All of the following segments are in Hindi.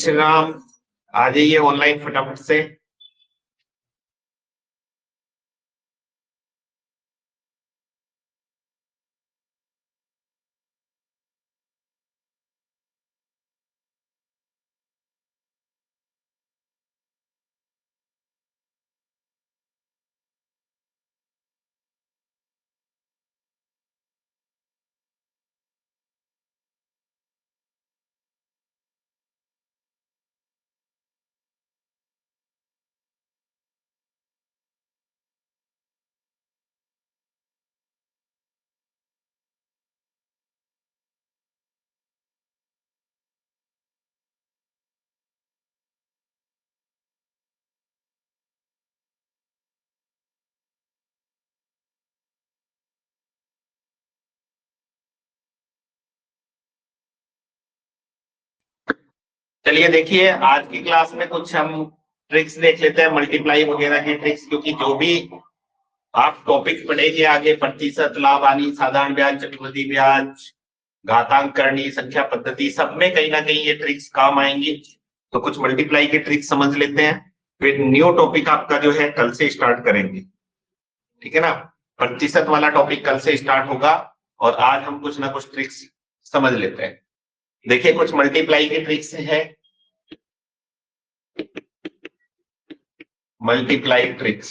श्री राम। आ जाइए ऑनलाइन फटाफट से। चलिए देखिए, आज की क्लास में कुछ हम ट्रिक्स देख लेते हैं, मल्टीप्लाई वगैरह की ट्रिक्स, क्योंकि जो भी आप टॉपिक पढ़ेंगे आगे, प्रतिशत, लाभ, हानि, साधारण ब्याज, चक्रवृद्धि ब्याज, घातांक करनी, संख्या पद्धति, सब में कहीं ना कहीं ये ट्रिक्स काम आएंगी। तो कुछ मल्टीप्लाई की ट्रिक्स समझ लेते हैं, फिर न्यू टॉपिक आपका जो है कल से स्टार्ट करेंगे। ठीक है ना, प्रतिशत वाला टॉपिक कल से स्टार्ट होगा और आज हम कुछ ना कुछ ट्रिक्स समझ लेते हैं। देखिए, कुछ मल्टीप्लाई की ट्रिक्स है। मल्टीप्लाई ट्रिक्स,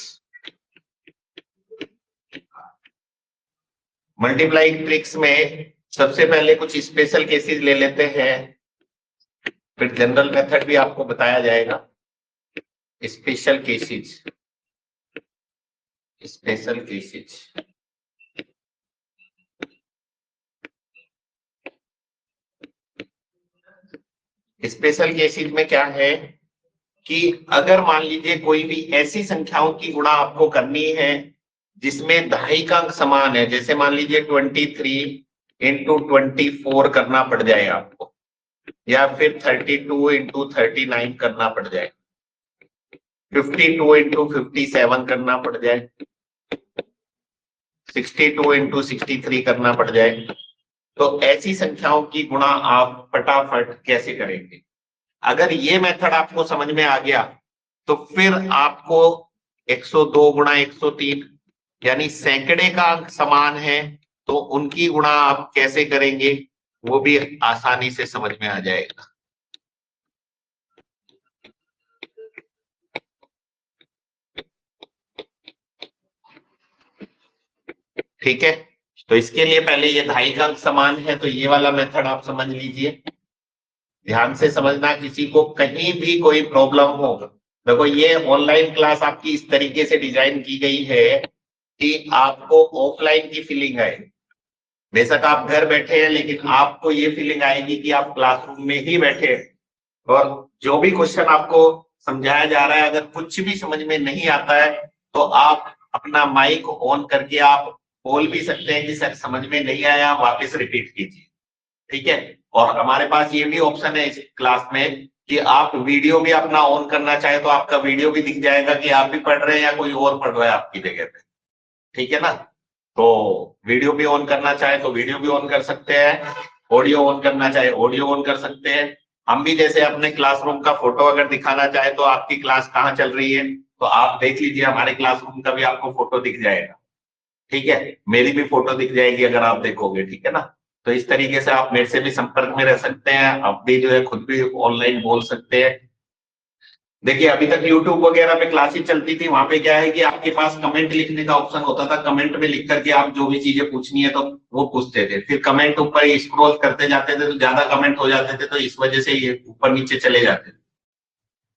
मल्टीप्लाई ट्रिक्स में सबसे पहले कुछ स्पेशल केसेस ले लेते हैं, फिर जनरल मेथड भी आपको बताया जाएगा। Special cases, special cases. Special cases में क्या है कि अगर मान लीजिए कोई भी ऐसी संख्याओं की गुणा आपको करनी है जिसमें दहाई का अंक समान है, जैसे मान लीजिए 23 इंटू 24 करना पड़ जाए आपको, या फिर 32 इंटू 39 करना पड़ जाए, 52 इंटू 57 करना पड़ जाए, 62 इंटू 63 करना पड़ जाए। तो ऐसी संख्याओं की गुणा आप फटाफट कैसे करेंगे? अगर ये मेथड आपको समझ में आ गया तो फिर आपको 102 गुणा 103 यानी सैकड़े का अंक समान है तो उनकी गुणा आप कैसे करेंगे वो भी आसानी से समझ में आ जाएगा। ठीक है, तो इसके लिए पहले ये दहाई का अंक समान है तो ये वाला मेथड आप समझ लीजिए, ध्यान से समझना, किसी को कहीं भी कोई प्रॉब्लम हो। देखो, ये ऑनलाइन क्लास आपकी इस तरीके से डिजाइन की गई है कि आपको ऑफलाइन की फीलिंग आए। बेशक आप घर बैठे हैं लेकिन आपको ये फीलिंग आएगी कि आप क्लासरूम में ही बैठे हैं और जो भी क्वेश्चन आपको समझाया जा रहा है अगर कुछ भी समझ में नहीं आता है तो आप अपना माइक ऑन करके आप बोल भी सकते हैं कि सर समझ में नहीं आया, वापस रिपीट कीजिए। ठीक है, और हमारे पास ये भी ऑप्शन है इस क्लास में कि आप वीडियो भी अपना ऑन करना चाहे तो आपका वीडियो भी दिख जाएगा कि आप भी पढ़ रहे हैं या कोई और पढ़ रहा है आपकी जगह पे। ठीक है ना, तो वीडियो भी ऑन करना चाहे तो वीडियो भी ऑन कर सकते हैं, ऑडियो ऑन करना चाहे ऑडियो ऑन कर सकते हैं। हम भी जैसे अपने क्लासरूम का फोटो अगर दिखाना चाहे तो आपकी क्लास कहाँ चल रही है तो आप देख लीजिए, हमारे क्लासरूम का भी आपको फोटो दिख जाएगा। ठीक है, मेरी भी फोटो दिख जाएगी अगर आप देखोगे। ठीक है ना, तो इस तरीके से आप मेरे से भी संपर्क में रह सकते हैं, आप भी जो है खुद भी ऑनलाइन बोल सकते हैं। देखिए, अभी तक YouTube वगैरह पे क्लासेस चलती थी, वहां पे क्या है कि आपके पास कमेंट लिखने का ऑप्शन होता था, कमेंट में लिख करके आप जो भी चीजें पूछनी है तो वो पूछते थे, फिर कमेंट ऊपर स्क्रॉल करते जाते थे तो ज्यादा कमेंट हो जाते थे तो इस वजह से ये ऊपर नीचे चले जाते थे।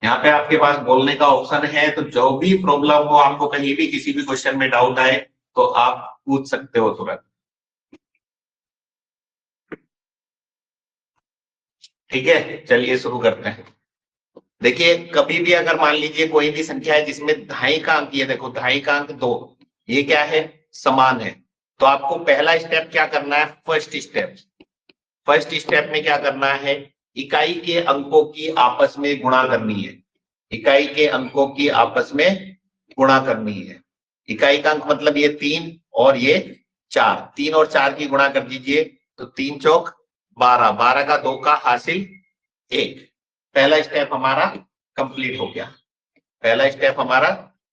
यहाँ पे आपके पास बोलने का ऑप्शन है तो जो भी प्रॉब्लम हो, आपको कहीं भी किसी भी क्वेश्चन में डाउट आए तो आप पूछ सकते हो तुरंत। ठीक है, चलिए शुरू करते हैं। देखिए, कभी भी अगर मान लीजिए कोई भी संख्या है जिसमें दहाई का अंक, ये देखो दहाई का अंक 2, ये क्या है, समान है, तो आपको पहला स्टेप क्या करना है, फर्स्ट स्टेप में क्या करना है, इकाई के अंकों की आपस में गुणा करनी है। इकाई के अंकों की आपस में गुणा करनी है। इकाई का अंक मतलब ये 3 और ये 4, 3 और 4 की गुणा कर दीजिए तो 3 चौक 12, 12 का 2 का हासिल 1। पहला स्टेप हमारा कंप्लीट हो गया। पहला स्टेप हमारा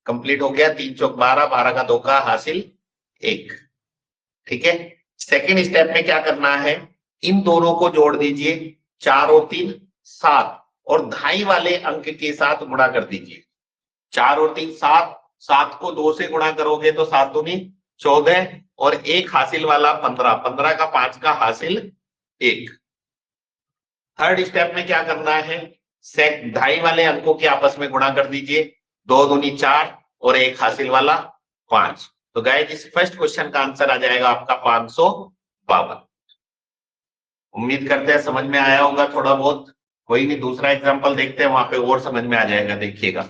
कंप्लीट हो गया। 3 चौक 12, 12 का 2 का हासिल 1। ठीक है, सेकेंड स्टेप में क्या करना है, इन दोनों को जोड़ दीजिए, 4 और 3 7 और ढाई वाले अंक के साथ गुणा कर दीजिए। 4 और 3 7, 7 को 2 से गुणा करोगे तो 7 दूनी 14 और 1 हासिल वाला 15, 15 का 5 का हासिल 1। थर्ड स्टेप में क्या करना है, ढाई वाले अंकों के आपस में गुणा कर दीजिए, 2 दूनी 4 और 1 हासिल वाला 5। तो गाइस इस फर्स्ट क्वेश्चन का आंसर आ जाएगा आपका 552। उम्मीद करते हैं समझ में आया होगा थोड़ा बहुत। कोई नहीं, दूसरा एग्जांपल देखते हैं, वहां पे और समझ में आ जाएगा। देखिएगा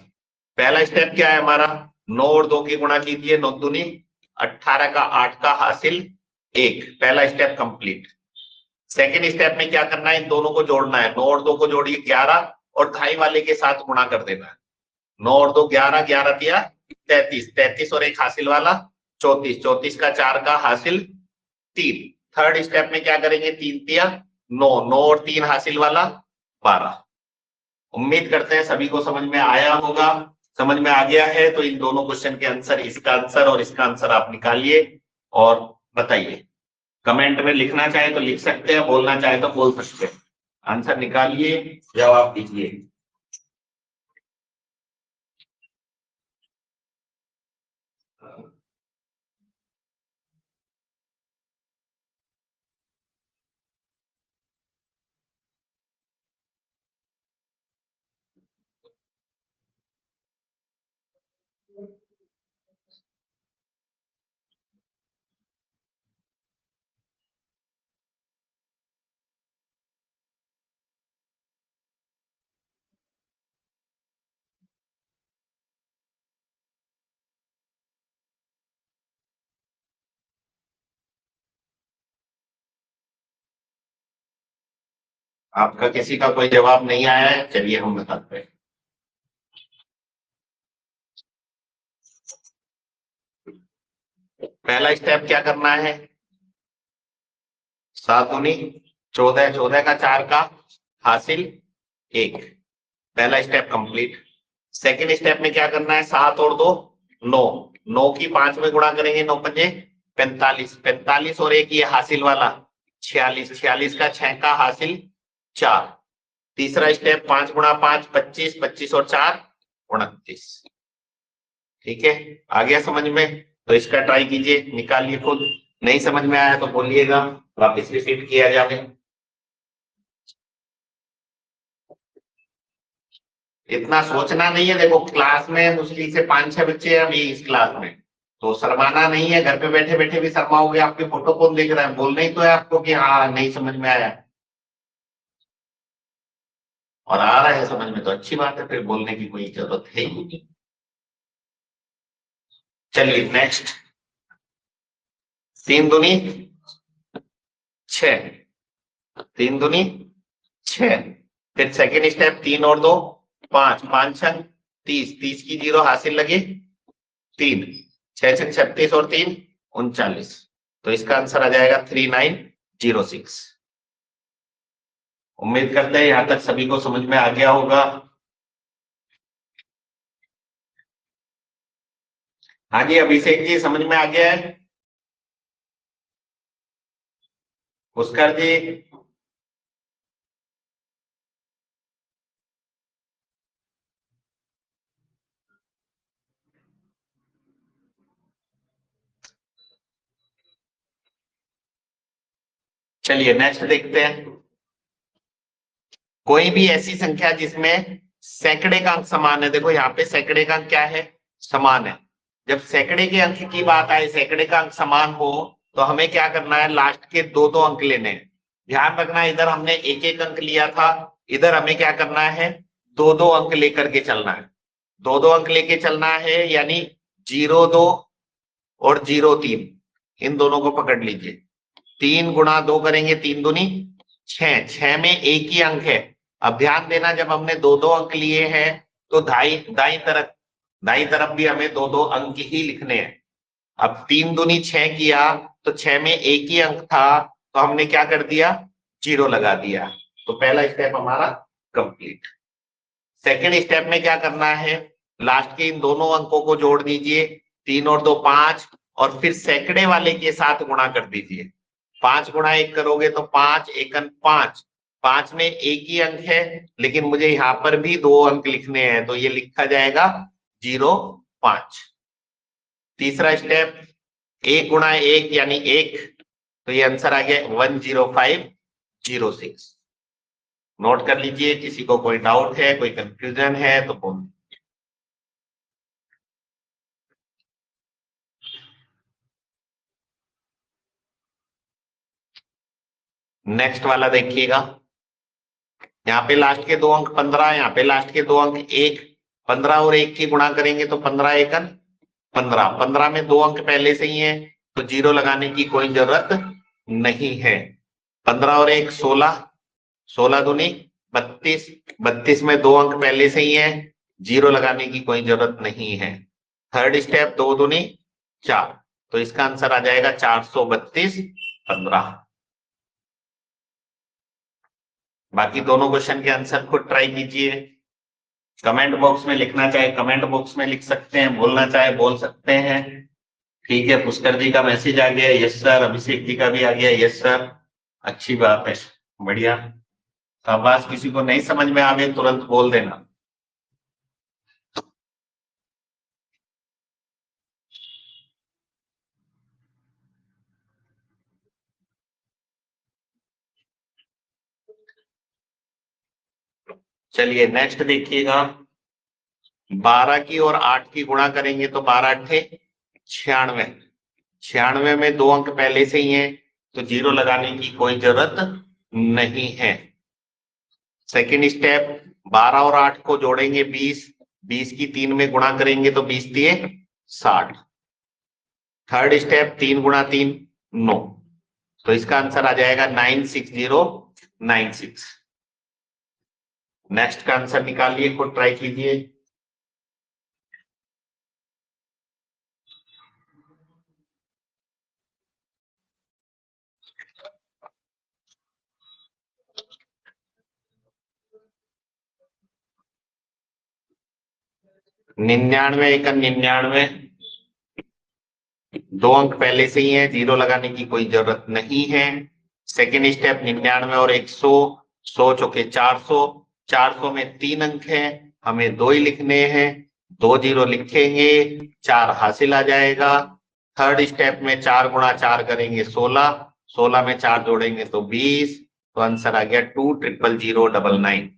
पहला स्टेप क्या है हमारा, 9 और 2 की गुणा कीजिए, 9 दूनी 18 का 8 का हासिल 1। पहला स्टेप कंप्लीट। सेकेंड स्टेप में क्या करना है, इन दोनों को जोड़ना है, 9 और 2 को जोड़िए 11 और ढाई वाले के साथ गुणा कर देना है। 9 और 2 11, 11 दिया 33, 33 और 1 हासिल वाला 34, 34 का 4 का हासिल 3। थर्ड स्टेप में क्या करेंगे, 3 दिया 9, 9 और 3 हासिल वाला 12। उम्मीद करते हैं सभी को समझ में आया होगा। समझ में आ गया है तो इन दोनों क्वेश्चन के आंसर, इसका आंसर और इसका आंसर आप निकालिए और बताइए। कमेंट में लिखना चाहे तो लिख सकते हैं, बोलना चाहे तो बोल सकते हैं। आंसर निकालिए, जवाब दीजिए। आपका किसी का कोई जवाब नहीं आया है, चलिए हम बताते हैं। पहला स्टेप क्या करना है, 7 दूनी 14, 14 का 4 का हासिल 1। पहला स्टेप कंप्लीट। सेकेंड स्टेप में क्या करना है, 7 और 2 9, 9 की 5 में गुणा करेंगे, 9 पंजे 45, 45 और 1 ये हासिल वाला 46, 46 का 6 का हासिल 4। तीसरा स्टेप 5 गुणा 5 25, 25 और 4 29। ठीक है, आ गया समझ में? तो इसका ट्राई कीजिए, निकालिए खुद। नहीं समझ में आया तो बोलिएगा, वापस रिपीट किया जाए। इतना सोचना नहीं है, देखो क्लास में मुश्किल से 5-6 बच्चे हैं अभी इस क्लास में, तो शर्माना नहीं है। घर पे बैठे बैठे भी शर्माओगे, आपके फोटो कौन देख रहा है, बोलना ही तो है आपको कि हाँ नहीं समझ में आया। और आ रहा है समझ में तो अच्छी बात है, फिर बोलने की कोई जरूरत है ही नहीं। चलिए नेक्स्ट, 3 दूनी 6, 3 दूनी 6। फिर सेकेंड स्टेप 3 और 2 5, 5 छंग 30, 30 की 0 हासिल लगे 3, 6 छंग 36 और 3 39। तो इसका आंसर आ जाएगा 3906। उम्मीद करते हैं यहां तक सभी को समझ में आ गया होगा। हाँ जी अभिषेक जी, समझ में आ गया है? पुष्कर जी, चलिए नेक्स्ट देखते हैं। कोई भी ऐसी संख्या जिसमें सैकड़े का अंक समान है, देखो यहाँ पे सैकड़े का अंक क्या है, समान है। जब सैकड़े के अंक की बात आए, सैकड़े का अंक समान हो, तो हमें क्या करना है, लास्ट के 2-2 अंक लेने हैं। ध्यान रखना, इधर हमने 1-1 अंक लिया था, इधर हमें क्या करना है, 2-2 अंक लेकर के चलना है। 2-2 अंक लेके चलना है, यानी 0-2 और 0-3, इन दोनों को पकड़ लीजिए। 3 गुणा 2 करेंगे, 3 दूनी 6, 6 में एक ही अंक है। अब ध्यान देना, जब हमने 2-2 अंक लिए हैं तो दाई तरफ भी हमें 2-2 अंक ही लिखने हैं। अब 3 दूनी 6 किया तो 6 में एक ही अंक था, तो हमने क्या कर दिया, 0 लगा दिया। तो पहला स्टेप हमारा कंप्लीट। सेकेंड स्टेप में क्या करना है, लास्ट के इन दोनों अंकों को जोड़ दीजिए, 3 और 2 5, और फिर सैकड़े वाले के साथ गुणा कर दीजिए। 5 गुणा 1 करोगे तो 5 एकन 5, 5 में एक ही अंक है, लेकिन मुझे यहां पर भी 2 अंक लिखने हैं, तो ये लिखा जाएगा 0.5। तीसरा स्टेप, 1 गुणा 1 यानी 1, तो ये आंसर आ गया 10506। नोट कर लीजिए, किसी को कोई डाउट है, कोई कंफ्यूजन है तो बोल। नेक्स्ट वाला देखिएगा, यहाँ पे लास्ट के 2 अंक 15, यहाँ पे लास्ट के 2 अंक 1, 15 और 1 की गुणा करेंगे तो 15 एकन 15, 15 में 2 अंक पहले से ही है, तो 0 लगाने की कोई जरूरत नहीं है। 15 और 1 16, 16 दूनी 32, 32 में 2 अंक पहले से ही है, 0 लगाने की कोई जरूरत नहीं है। थर्ड स्टेप, 2 दूनी 4, तो इसका आंसर आ जाएगा 432 15। बाकी दोनों क्वेश्चन के आंसर खुद ट्राई कीजिए, कमेंट बॉक्स में लिखना चाहे कमेंट बॉक्स में लिख सकते हैं, बोलना चाहे बोल सकते हैं। ठीक है, पुष्कर जी का मैसेज आ गया, यस सर। अभिषेक जी का भी आ गया, यस सर। अच्छी बात है, बढ़िया। शाबाश, किसी को नहीं समझ में आवे तुरंत बोल देना। चलिए नेक्स्ट देखिएगा, 12 की और 8 की गुणा करेंगे तो 12 अट्ठे 96, 96 में 2 अंक पहले से ही है, तो 0 लगाने की कोई जरूरत नहीं है। सेकेंड स्टेप, 12 और 8 को जोड़ेंगे 20, 20 की 3 में गुणा करेंगे तो 20 दिए 60। थर्ड स्टेप, 3 गुणा 3 9, तो इसका आंसर आ जाएगा 96096। नेक्स्ट का आंसर निकालिए, खुद ट्राई कीजिए। निन्यानवे एकन 99, 2 अंक पहले से ही है, 0 लगाने की कोई जरूरत नहीं है। सेकेंड स्टेप, 99 और 100, 100 चौके 400, 400 में 3 अंक है, हमें 2 ही लिखने हैं, 2 0 लिखेंगे, 4 हासिल आ जाएगा। थर्ड स्टेप में 4 गुणा 4 करेंगे 16, 16 में 4 जोड़ेंगे तो 20, तो आंसर आ गया 2000099।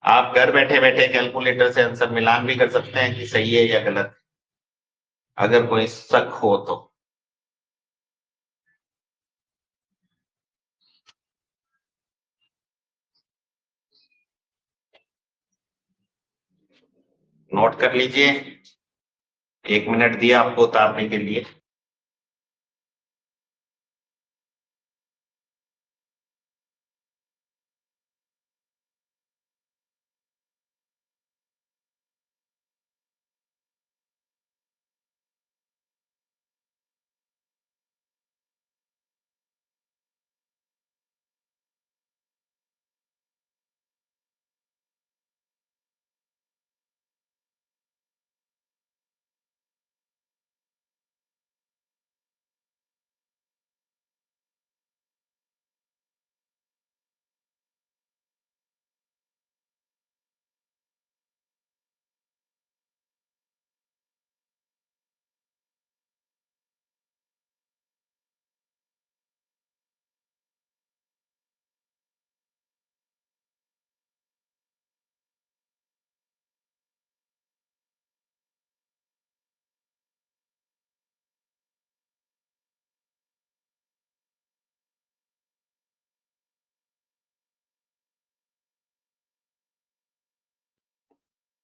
आप घर बैठे बैठे कैलकुलेटर से आंसर मिलान भी कर सकते हैं कि सही है या गलत, अगर कोई शक हो तो। नोट कर लीजिए, 1 मिनट दिया आपको उतारने के लिए।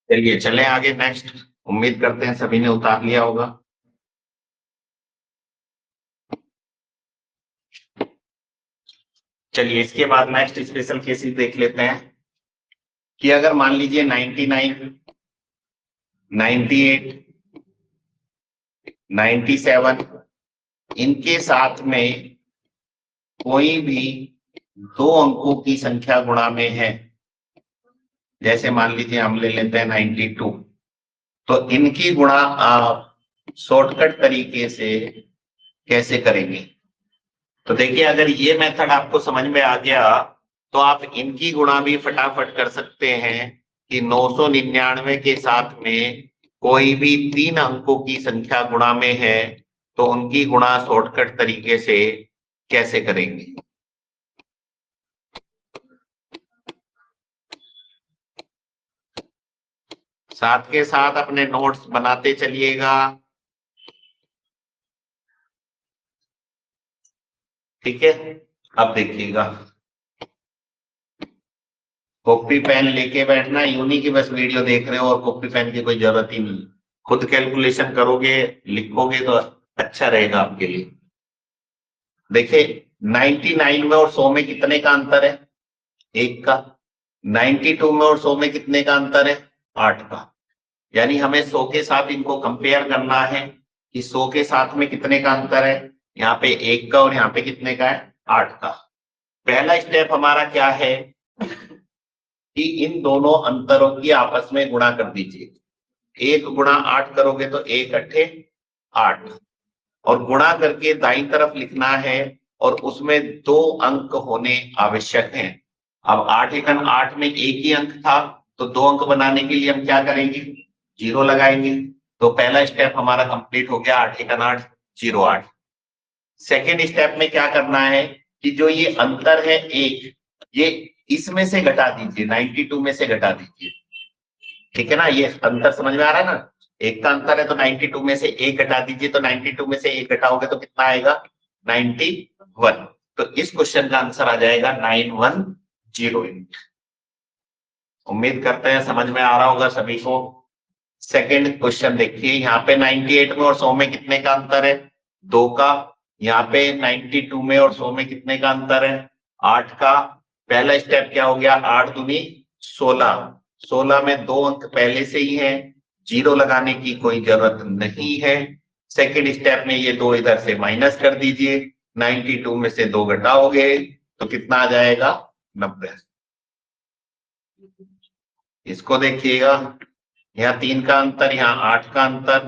चलिए चलें आगे नेक्स्ट, उम्मीद करते हैं सभी ने उतार लिया होगा। चलिए इसके बाद नेक्स्ट स्पेशल केसेस देख लेते हैं कि अगर मान लीजिए 99, 98, 97 इनके साथ में कोई भी 2 अंकों की संख्या गुणा में है, जैसे मान लीजिए हम ले लेते हैं 92, तो इनकी गुणा आप शॉर्टकट तरीके से कैसे करेंगे? तो देखिए, अगर ये मेथड आपको समझ में आ गया तो आप इनकी गुणा भी फटाफट कर सकते हैं कि 999 के साथ में कोई भी 3 अंकों की संख्या गुणा में है तो उनकी गुणा शॉर्टकट तरीके से कैसे करेंगे। साथ के साथ अपने नोट्स बनाते चलिएगा। ठीक है, अब देखिएगा, कॉपी पेन लेके बैठना, यूं नहीं कि बस वीडियो देख रहे हो और कॉपी पेन की कोई जरूरत ही नहीं। खुद कैलकुलेशन करोगे, लिखोगे तो अच्छा रहेगा आपके लिए। देखिए, 99 में और 100 में कितने का अंतर है? 1 का। 92 में और 100 में कितने का अंतर है? 8 का। यानी हमें 100 के साथ इनको कंपेयर करना है कि 100 के साथ में कितने का अंतर है। यहाँ पे 1 का और यहाँ पे कितने का है? 8 का। पहला स्टेप हमारा क्या है कि इन दोनों अंतरों की आपस में गुणा कर दीजिए। 1 गुणा 8 करोगे तो 1 अट्ठे 8, और गुणा करके दाईं तरफ लिखना है और उसमें 2 अंक होने आवश्यक हैं। अब 8 एकन 8 में एक ही अंक था, तो 2 अंक बनाने के लिए हम क्या करेंगे? 0 लगाएंगे। तो पहला स्टेप हमारा कंप्लीट हो गया, 8 एकन 8 0 8। सेकेंड स्टेप में क्या करना है कि जो ये अंतर है 1, ये इसमें से घटा दीजिए, 92 में से घटा दीजिए। ठीक है ना, ये अंतर समझ में आ रहा है ना? 1 का अंतर है तो 92 में से 1 घटा दीजिए, तो 92 में से 1 घटाओगे तो कितना आएगा? 91। तो इस क्वेश्चन का आंसर आ जाएगा 9108। उम्मीद करते हैं समझ में आ रहा होगा सभी को। सेकेंड क्वेश्चन देखिए, यहाँ पे 98 में और 100 में कितने का अंतर है? 2 का। यहाँ पे 92 में और 100 में कितने का अंतर है? 8 का। पहला स्टेप क्या हो गया? 8 दूनी 16। 16 में 2 अंक पहले से ही है, 0 लगाने की कोई जरूरत नहीं है। सेकेंड स्टेप में ये 2 इधर से माइनस कर दीजिए, 92 में से 2 घटाओगे तो कितना आ जाएगा? 90। इसको देखिएगा, यहाँ 3 का अंतर, यहाँ 8 का अंतर।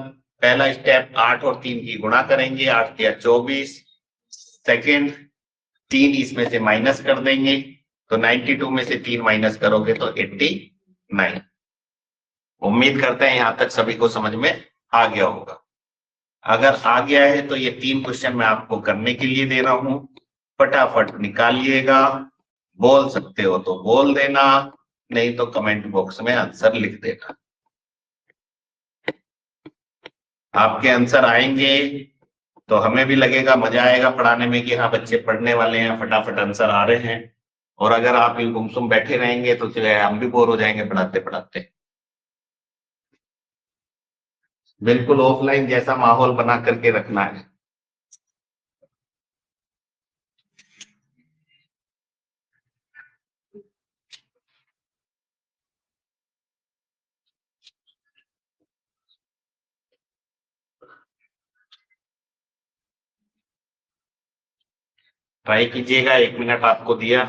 पहला स्टेप 8 और 3 की गुणा करेंगे, 8 या 24। सेकेंड 3 इसमें से माइनस कर देंगे, तो 92 में से 3 माइनस करोगे तो 89। उम्मीद करते हैं यहां तक सभी को समझ में आ गया होगा। अगर आ गया है तो ये 3 क्वेश्चन मैं आपको करने के लिए दे रहा हूं, फटाफट निकालिएगा। बोल सकते हो तो बोल देना, नहीं तो कमेंट बॉक्स में आंसर लिख देना। आपके आंसर आएंगे तो हमें भी लगेगा, मजा आएगा पढ़ाने में कि हाँ बच्चे पढ़ने वाले हैं, फटाफट आंसर आ रहे हैं। और अगर आप यूं गुमसुम बैठे रहेंगे तो जो है हम भी बोर हो जाएंगे पढ़ाते पढ़ाते। बिल्कुल ऑफलाइन जैसा माहौल बना करके रखना है। ट्राई कीजिएगा, 1 मिनट आपको दिया।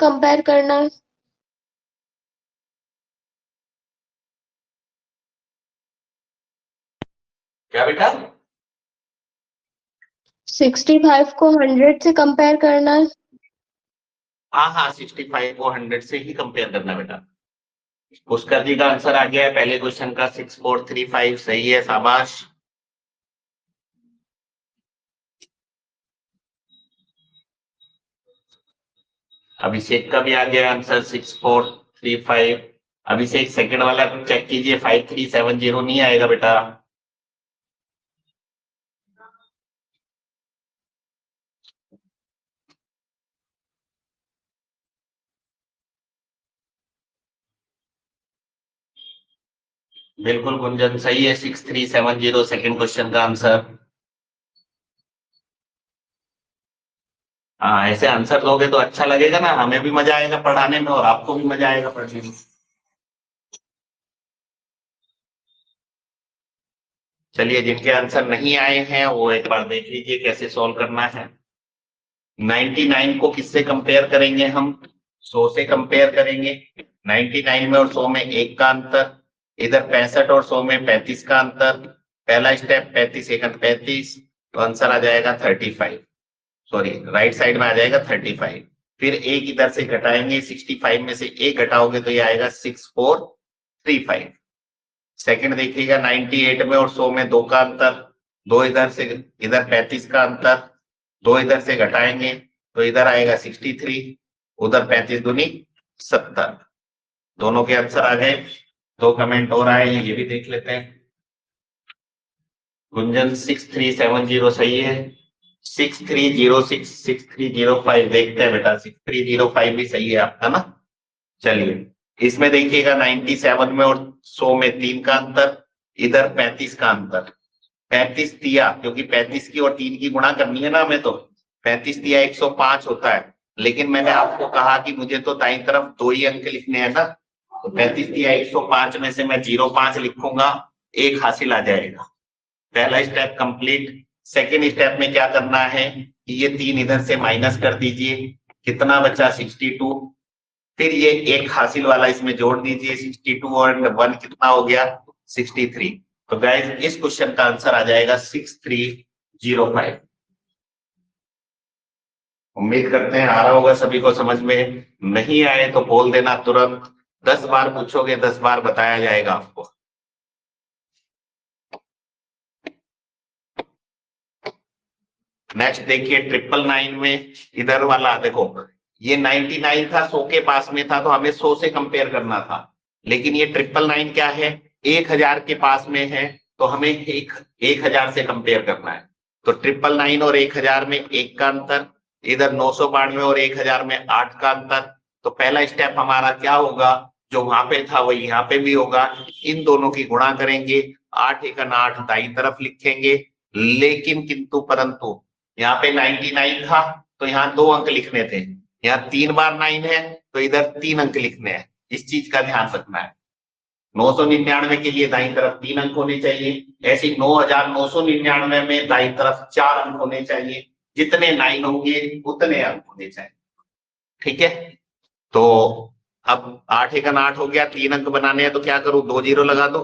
कंपेयर करना है। क्या बेटा? 65 को 100 से कंपेयर करना है। हाँ हाँ, 65 को 100 से ही कंपेयर करना बेटा। पुष्कर जी का आंसर आ गया है पहले क्वेश्चन का, 6435 सही है, शाबाश। अभिषेक का भी आ गया आंसर 6435। अभिषेक सेकंड वाला चेक कीजिए, 5370 नहीं आएगा बेटा। बिल्कुल गुंजन सही है, 6370 सेकंड क्वेश्चन का आंसर। हाँ, ऐसे आंसर दोगे तो अच्छा लगेगा ना, हमें भी मजा आएगा पढ़ाने में और आपको भी मजा आएगा पढ़ने में। चलिए, जिनके आंसर नहीं आए हैं वो एक बार देख लीजिए कैसे सॉल्व करना है। 99 को किससे कंपेयर करेंगे हम? 100 से कंपेयर करेंगे। 99 में और 100 में 1 का अंतर, इधर 65 और 100 में 35 का अंतर। पहला स्टेप 35 एकन 35, तो आंसर आ जाएगा 35। सॉरी, राइट साइड में आ जाएगा 35। फिर एक इधर से घटाएंगे, 65 में से एक घटाओगे तो ये आएगा 6435। सेकंड देखिएगा, 98 में और 100 में 2 का अंतर, दो इधर से, इधर 35 का अंतर, दो इधर से घटाएंगे तो इधर आएगा 63, उधर 35 दूनी 70। दोनों के आंसर आ गए। 2 कमेंट और आए हैं, ये भी देख लेते हैं। गुंजन 6370 सही है। 6306 6305 देखते हैं बेटा, 6305 भी सही है आपका ना। चलिए, इसमें देखिएगा 97 में और 100 में 3 का अंतर, इधर 35 का अंतर। 35 दिया, क्योंकि 35 की और 3 की गुणा करनी है ना हमें, तो 35 दिया 105 होता है। लेकिन मैंने आपको कहा कि मुझे तो दाईं तरफ 2 ही अंक लिखने हैं ना, तो 35 दिया 105 में से मैं 05 लिखूंगा, 1 हासिल आ जाएगा। पहला स्टेप कंप्लीट। सेकेंड स्टेप में क्या करना है कि ये 3 इधर से माइनस कर दीजिए, कितना बचा 62। फिर ये 1 हासिल वाला इसमें जोड़ दीजिए, 62 और 1 कितना हो गया 63। तो गाइस इस क्वेश्चन का आंसर आ जाएगा 6305। उम्मीद करते हैं आ रहा होगा सभी को समझ में। नहीं आए तो बोल देना तुरंत, 10 बार पूछोगे 10 बार बताया जाएगा आपको। नेक्स्ट देखिए 999 में इधर वाला देखो, ये 99 था 100 के पास में था, तो हमें 100 से कंपेयर करना था। लेकिन ये 999 क्या है, 1000 के पास में है, तो हमें 1000 से कंपेयर करना है। तो 999 और 1000 में 1 का अंतर, इधर 992 और 1000 में 8 का अंतर। तो पहला स्टेप हमारा क्या होगा, जो वहां पे था वही यहाँ पे भी होगा, इन दोनों की गुणा करेंगे, 8 एकन 8 दाईं तरफ लिखेंगे। लेकिन किंतु परंतु यहाँ पे 99 था तो यहाँ 2 अंक लिखने थे, यहाँ 3 बार 9 है तो इधर 3 अंक लिखने हैं। इस चीज का ध्यान रखना है। 999 के लिए दाईं तरफ 3 अंक होने चाहिए, ऐसे 9999 में दाईं तरफ 4 अंक होने चाहिए। जितने 9 होंगे उतने अंक होने चाहिए। ठीक है, तो अब 8 एकन 8 हो गया, 3 अंक बनाने हैं तो क्या करूं, 2 जीरो लगा दो।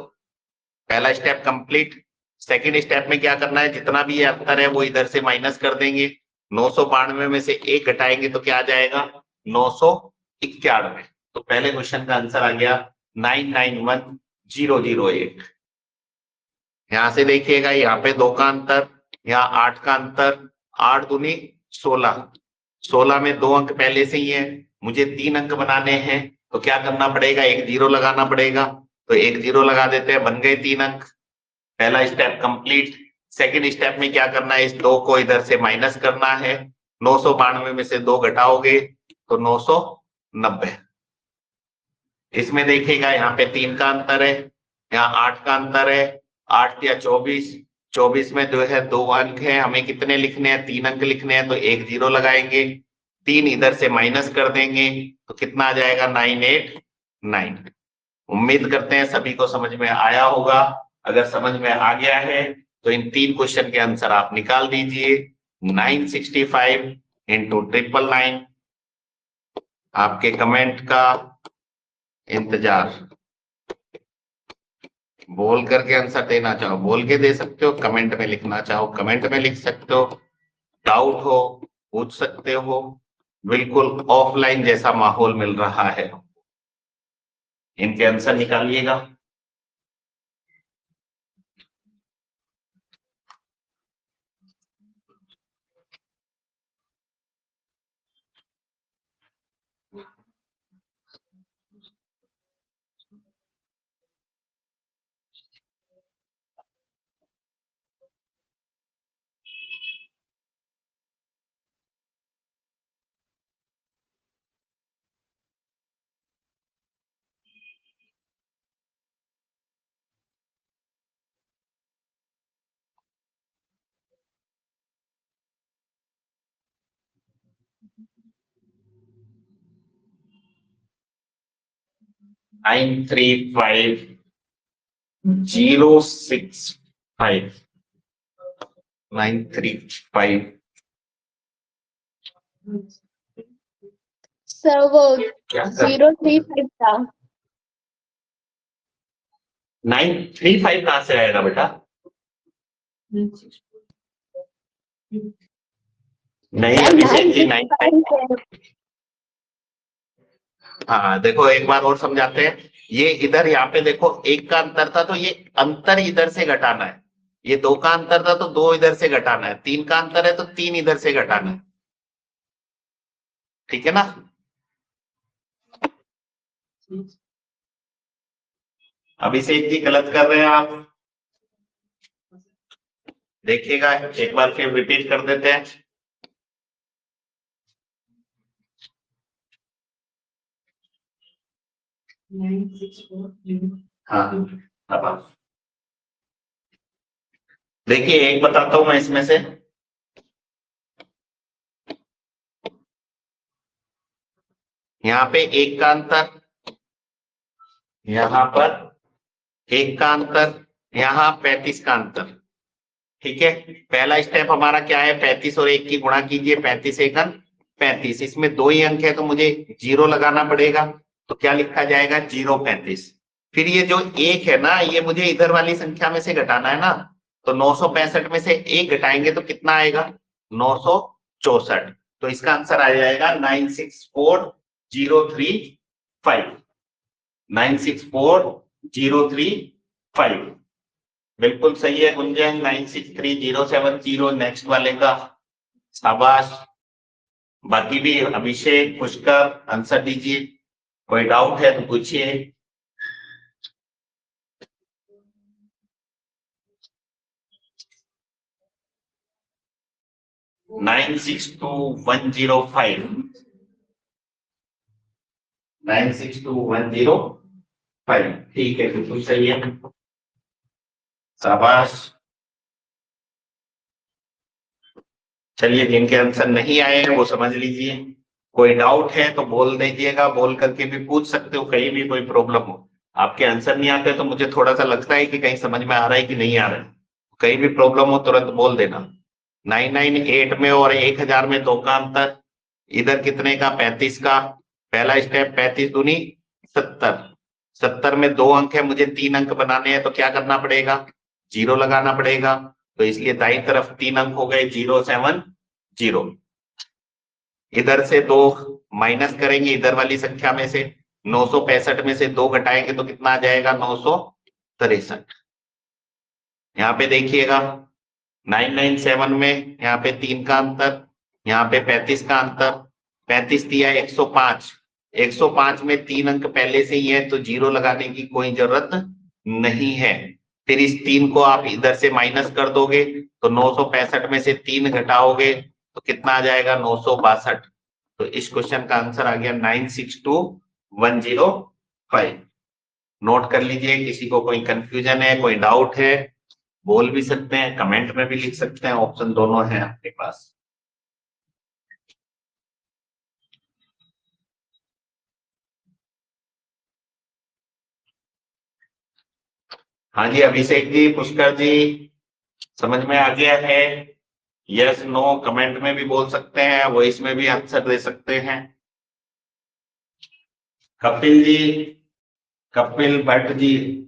पहला स्टेप कंप्लीट। सेकंड स्टेप में क्या करना है, जितना भी ये अंतर है वो इधर से माइनस कर देंगे। 992 में से 1 घटाएंगे तो क्या आ जाएगा 991। तो पहले क्वेश्चन का आंसर आ गया 991008। यहां से देखिएगा, यहाँ पे 2 का अंतर, यहाँ 8 का अंतर, 8 दूनी 16, 16 में 2 अंक पहले से ही है, मुझे 3 अंक बनाने हैं तो क्या करना पड़ेगा, 1 जीरो लगाना पड़ेगा। तो 1 जीरो लगा देते हैं, बन गए 3 अंक। पहला स्टेप कंप्लीट। सेकंड स्टेप में क्या करना है, इस 2 को इधर से माइनस करना है। 992 में से 2 घटाओगे तो 990। इसमें देखिएगा यहाँ पे 3 का अंतर है, यहाँ 8 का अंतर है, 8 या 24, 24 में जो है 2 अंक है, हमें कितने लिखने हैं 3 अंक लिखने हैं, तो 1 जीरो लगाएंगे, 3 इधर से माइनस कर देंगे तो कितना आ जाएगा 989। उम्मीद करते हैं सभी को समझ में आया होगा। अगर समझ में आ गया है तो इन 3 क्वेश्चन के आंसर आप निकाल दीजिए। 965 इंटू 999। आपके कमेंट का इंतजार। बोल करके आंसर देना चाहो बोल के दे सकते हो, कमेंट में लिखना चाहो कमेंट में लिख सकते हो, डाउट हो पूछ सकते हो। बिल्कुल ऑफलाइन जैसा माहौल मिल रहा है। इनके आंसर निकालिएगा। नाइन 3 5 0 6 5 935 सर वो क्या 035 था। 935 कहाँ से आएगा बेटा? नहीं सर अभिषेक जी 9 965 हाँ देखो एक बार और समझाते हैं। ये इधर यहाँ पे देखो एक का अंतर था तो ये अंतर इधर से घटाना है। ये 2 का अंतर था तो 2 इधर से घटाना है। 3 का अंतर है तो 3 इधर से घटाना है। ठीक है ना? अभिषेक जी गलत कर रहे हैं आप। देखिएगा एक बार फिर रिपीट कर देते हैं। हाँ अब आप देखिए एक बताता हूं मैं इसमें से। यहाँ पे एक का अंतर, यहाँ पर एक का अंतर, यहाँ 35 का अंतर। ठीक है, पहला स्टेप हमारा क्या है? 35 और 1 की गुणा कीजिए। 35 एकन 35, इसमें 2 ही अंक है तो मुझे 0 लगाना पड़ेगा। तो क्या लिखा जाएगा? 035। फिर ये जो 1 है ना, ये मुझे इधर वाली संख्या में से घटाना है ना। तो 965 में से 1 घटाएंगे तो कितना आएगा? 964। तो इसका आंसर आ जाएगा 964035। 964035 बिल्कुल सही है गुंजन। 963070 नेक्स्ट वाले का। शाबाश। बाकी भी अभिषेक पुष्कर आंसर दीजिए। कोई डाउट है तो पूछिए। 962105 962105 ठीक है, बिल्कुल सही है। शाबाश। चलिए जिनके आंसर नहीं आए हैं वो समझ लीजिए। कोई डाउट है तो बोल दीजिएगा, बोल करके भी पूछ सकते हो, कहीं भी कोई प्रॉब्लम हो। आपके आंसर नहीं आते तो मुझे थोड़ा सा लगता है कि कहीं समझ में आ रहा है कि नहीं आ रहा है। कहीं भी प्रॉब्लम हो तुरंत बोल देना। 998 में और 1000 में 2 का अंतर। इधर कितने का? 35 का। पहला स्टेप 35 दूनी 70। 70 में 2 अंक है, मुझे 3 अंक बनाने हैं तो क्या करना पड़ेगा? 0 लगाना पड़ेगा। तो इसलिए दाईं तरफ 3 अंक हो गए 070। इधर से 2 माइनस करेंगे इधर वाली संख्या में से। 965 में से 2 घटाएंगे तो कितना आ जाएगा? 963। यहाँ पे देखिएगा 997 में यहाँ पे 3 का अंतर, यहाँ पे 35 का अंतर। 35 दिया 105। 105 में 3 अंक पहले से ही है तो 0 लगाने की कोई जरूरत नहीं है। फिर इस 3 को आप इधर से माइनस कर दोगे तो 965 में से 3 घटाओगे तो कितना आ जाएगा? 962। तो इस क्वेश्चन का आंसर आ गया 962105। नोट कर लीजिए। किसी को कोई कंफ्यूजन है, कोई डाउट है, बोल भी सकते हैं, कमेंट में भी लिख सकते हैं, ऑप्शन दोनों है आपके पास। हाँ जी अभिषेक जी, पुष्कर जी, समझ में आ गया है? यस नो कमेंट में भी बोल सकते हैं, वॉइस में भी आंसर दे सकते हैं। कपिल जी, कपिल भट्ट जी,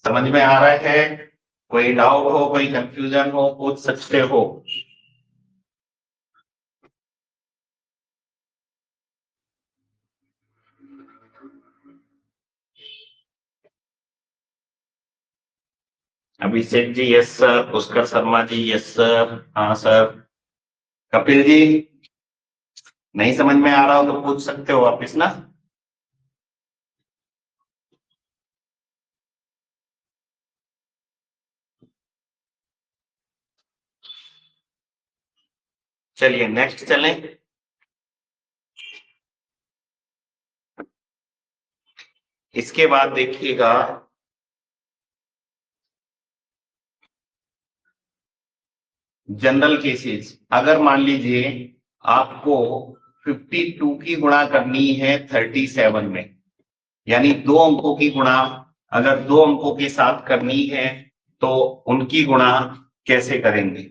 समझ में आ रहा है? कोई डाउट हो, कोई कंफ्यूजन हो, पूछ सकते हो। Abhishek ji yes sir. Pushkar Sharma ji yes sir. हाँ सर। कपिल जी नहीं समझ में आ रहा हो तो पूछ सकते हो वापिस ना। चलिए नेक्स्ट चलें। इसके बाद देखिएगा जनरल केसेस। अगर मान लीजिए आपको 52 की गुणा करनी है 37 में, यानी 2 अंकों की गुणा अगर दो अंकों के साथ करनी है तो उनकी गुणा कैसे करेंगे?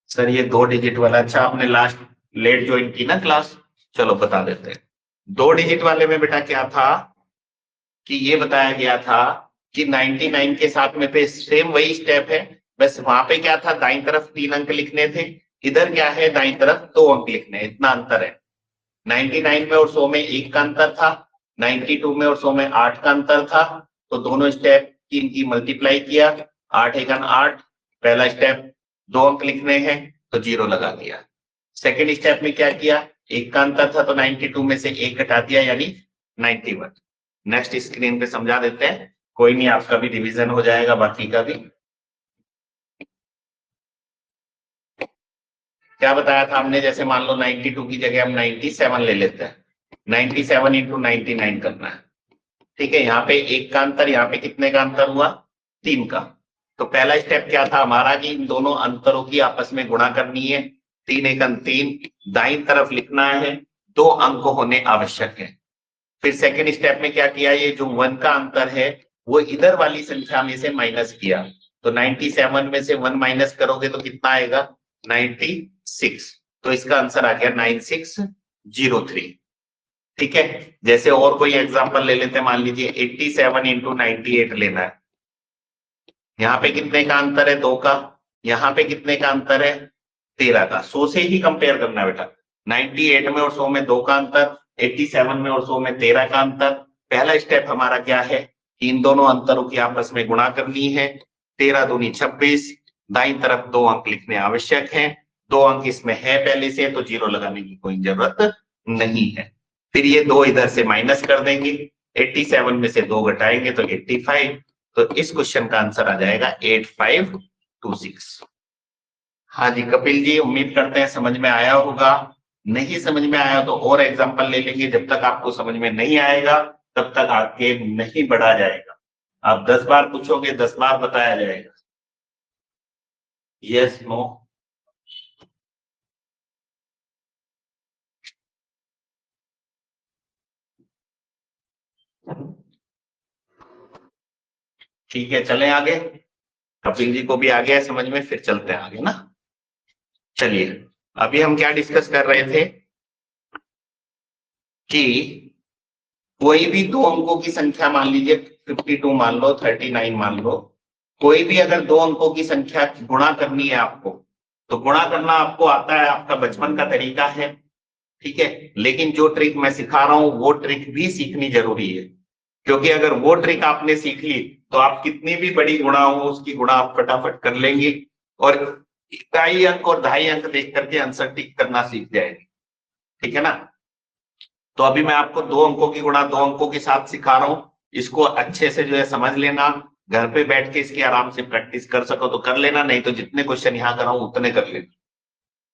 सर ये 2 डिजिट वाला, अच्छा आपने लास्ट लेट ज्वाइन की ना क्लास, चलो बता देते हैं। 2 डिजिट वाले में बेटा क्या था कि ये बताया गया था कि 99 के साथ में पे सेम वही स्टेप है, बस वहां पे क्या था, दाईं तरफ 3 अंक लिखने थे, इधर क्या है, दाईं तरफ 2 अंक लिखने हैं, इतना अंतर है। 99 में और 100 में 1 का अंतर था, 92 में और 100 में 8 का अंतर था, तो दोनों स्टेप की इनकी मल्टीप्लाई किया, 8 एकन 8, पहला स्टेप 2 अंक लिखने हैं तो 0 लगा दिया। सेकेंड स्टेप में क्या किया, 1 का अंतर था तो 92 में से 1 घटा दिया यानी 91। नेक्स्ट स्क्रीन पे समझा देते हैं, कोई नहीं आपका भी रिवीजन हो जाएगा, बाकी का भी। क्या बताया था हमने, जैसे मान लो 92 की जगह हम 97 ले लेते हैं, 97 इंटू 99 करना है, ठीक है। यहाँ पे 1 का अंतर, यहाँ पे कितने का अंतर हुआ, 3 का। तो पहला स्टेप क्या था हमारा कि इन दोनों अंतरों की आपस में गुणा करनी है, 3 एकम 3, दाईं तरफ लिखना है, 2 अंक होने आवश्यक है। फिर सेकेंड स्टेप में क्या किया, ये जो 1 का अंतर है वो इधर वाली संख्या में से माइनस किया, तो 97 में से 1 माइनस करोगे तो कितना आएगा, 96, तो इसका आंसर आ गया 9603। ठीक है। जैसे और कोई एग्जांपल ले लेते हैं, मान लीजिए 87 इंटू 98 लेना है, यहाँ पे कितने का अंतर है, 2 का, यहाँ पे कितने का अंतर है, 13 का। 100 से ही कंपेयर करना है बेटा, 98 में और 100 में 2 का अंतर, 87 में और 100 में 13 का अंतर। पहला स्टेप हमारा क्या है कि इन दोनों अंतरों की आपस में गुणा करनी है, 13 दूनी 26, दाईं तरफ 2 अंक लिखने आवश्यक है, 2 अंक इसमें है पहले से, तो 0 लगाने की कोई जरूरत नहीं है। फिर ये 2 इधर से माइनस कर देंगे, 87 में से 2 घटाएंगे तो 85, तो इस क्वेश्चन का आंसर आ जाएगा 8526। हाँ जी कपिल जी, उम्मीद करते हैं समझ में आया होगा। नहीं समझ में आया तो और एग्जांपल ले लेंगे, जब तक आपको समझ में नहीं आएगा तब तक आगे नहीं बढ़ा जाएगा। आप 10 बार पूछोगे 10 बार बताया जाएगा। यस नो, ठीक है चलें आगे। कपिल जी को भी आ गया समझ में, फिर चलते हैं आगे ना। चलिए अभी हम क्या डिस्कस कर रहे थे कि कोई भी 2 अंकों की संख्या, मान लीजिए 52 मान लो, 39 मान लो, कोई भी अगर 2 अंकों की संख्या गुणा करनी है आपको, तो गुणा करना आपको आता है, आपका बचपन का तरीका है, ठीक है। लेकिन जो ट्रिक मैं सिखा रहा हूं वो ट्रिक भी सीखनी जरूरी है, क्योंकि अगर वो ट्रिक आपने सीख ली तो आप कितनी भी बड़ी गुणा हो उसकी गुणा आप फटाफट कर लेंगे, और 2.5 अंक और 2.5 अंक देख करके आंसर टिक करना सीख जाएंगे, ठीक है ना। तो अभी मैं आपको 2 अंकों की गुणा 2 अंकों के साथ सिखा रहा हूं, इसको अच्छे से जो है समझ लेना, घर पे बैठ के इसकी आराम से प्रैक्टिस कर सको तो कर लेना, नहीं तो जितने क्वेश्चन यहाँ कर रहा हूं उतने कर लेना,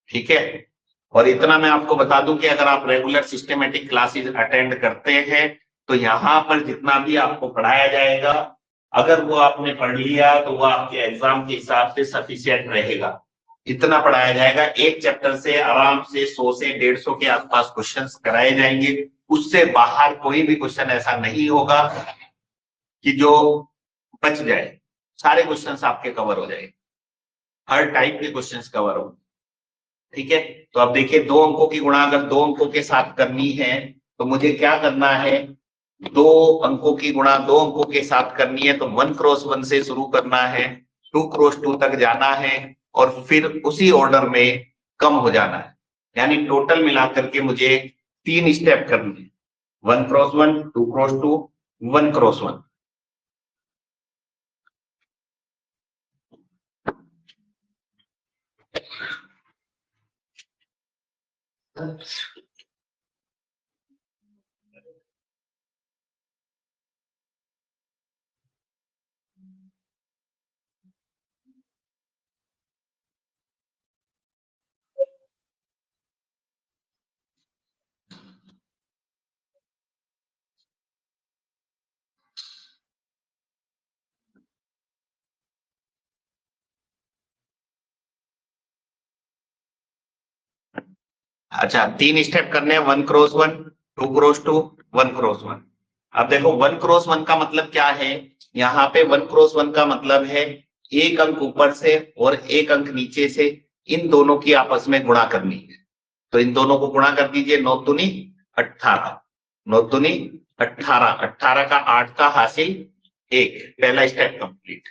ठीक है। और इतना मैं आपको बता दूं कि अगर आप रेगुलर सिस्टमेटिक क्लासेस अटेंड करते हैं तो यहाँ पर जितना भी आपको पढ़ाया जाएगा, अगर वो आपने पढ़ लिया तो वो आपके एग्जाम के हिसाब से सफिशिएंट रहेगा। इतना पढ़ाया जाएगा, एक चैप्टर से आराम से 100 से 150 के आसपास क्वेश्चंस कराए जाएंगे, उससे बाहर कोई भी क्वेश्चन ऐसा नहीं होगा कि जो बच जाए, सारे क्वेश्चंस आपके कवर हो जाएंगे, हर टाइप के क्वेश्चंस कवर हो, ठीक है। तो अब देखिए 2 अंकों की गुणा अगर 2 अंकों के साथ करनी है तो मुझे क्या करना है, 2 अंकों की गुणा 2 अंकों के साथ करनी है तो 1 क्रॉस 1 से शुरू करना है, 2 क्रॉस 2 तक जाना है, और फिर उसी ऑर्डर में कम हो जाना है, यानी टोटल मिलाकर के मुझे 3 स्टेप करने हैं, 1 क्रॉस 1, 2 क्रॉस 2, 1 क्रॉस 1। अच्छा 3 स्टेप करने हैं, 1 क्रॉस 1, 2 क्रॉस 2, 1 क्रॉस 1। अब देखो 1x1 का मतलब क्या है, यहाँ पे 1x1 का मतलब है एक अंक ऊपर से और एक अंक नीचे से, इन दोनों की आपस में गुणा करनी है। तो इन दोनों को गुणा कर दीजिए, 9 दूनी 18, 9 दूनी 18, 18 का 8 का हासिल 1, पहला स्टेप कंप्लीट।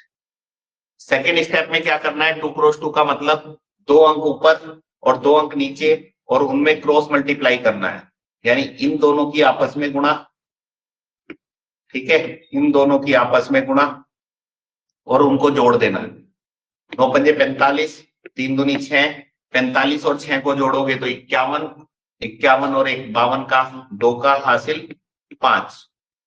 सेकेंड स्टेप में क्या करना है, 2x2 का मतलब 2 अंक ऊपर और 2 अंक नीचे और उनमें क्रॉस मल्टीप्लाई करना है, यानी इन दोनों की आपस में गुणा। ठीक है, इन दोनों की आपस में गुणा और उनको जोड़ देना है। 9 पंजे 45, 3 दूनी 6, 45 और 6 को जोड़ोगे तो 51, 51 और 1 52 का, 2 का हासिल 5।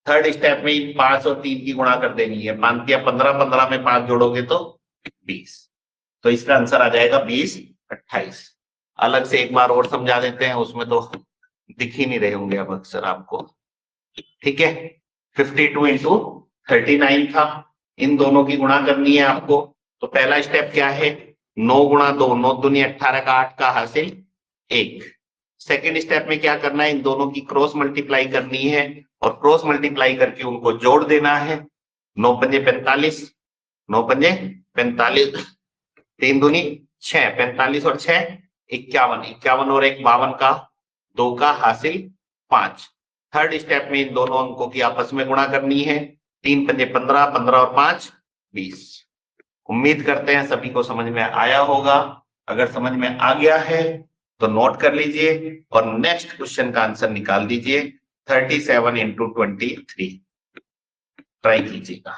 थर्ड स्टेप में 5 और 3 की गुणा कर देनी है, 5 या 15, 15 में 5 जोड़ोगे तो 20। तो इसका आंसर आ जाएगा 20 28। अलग से एक बार और समझा देते हैं, उसमें तो दिख ही नहीं रहे होंगे अब अक्सर आपको। ठीक है, 52 इंटू 39 था, इन दोनों की गुणा करनी है आपको। तो पहला स्टेप क्या है, 9 गुणा 2, 9 दूनी 18 का 8 का हासिल 1। सेकेंड स्टेप में क्या करना है, इन दोनों की क्रॉस मल्टीप्लाई करनी है और क्रॉस मल्टीप्लाई करके उनको जोड़ देना है। 9 पंजे 45, 9 पंजे 45, 3 दूनी 6, 45 और 6 51, 51 और 1 52 का, 2 का हासिल 5। थर्ड स्टेप में इन दोनों अंकों की आपस में गुणा करनी है, 3 पंजे 15, 15 और 5 20। उम्मीद करते हैं सभी को समझ में आया होगा। अगर समझ में आ गया है तो नोट कर लीजिए और नेक्स्ट क्वेश्चन का आंसर निकाल दीजिए, 37 इंटू 23। ट्राई कीजिएगा।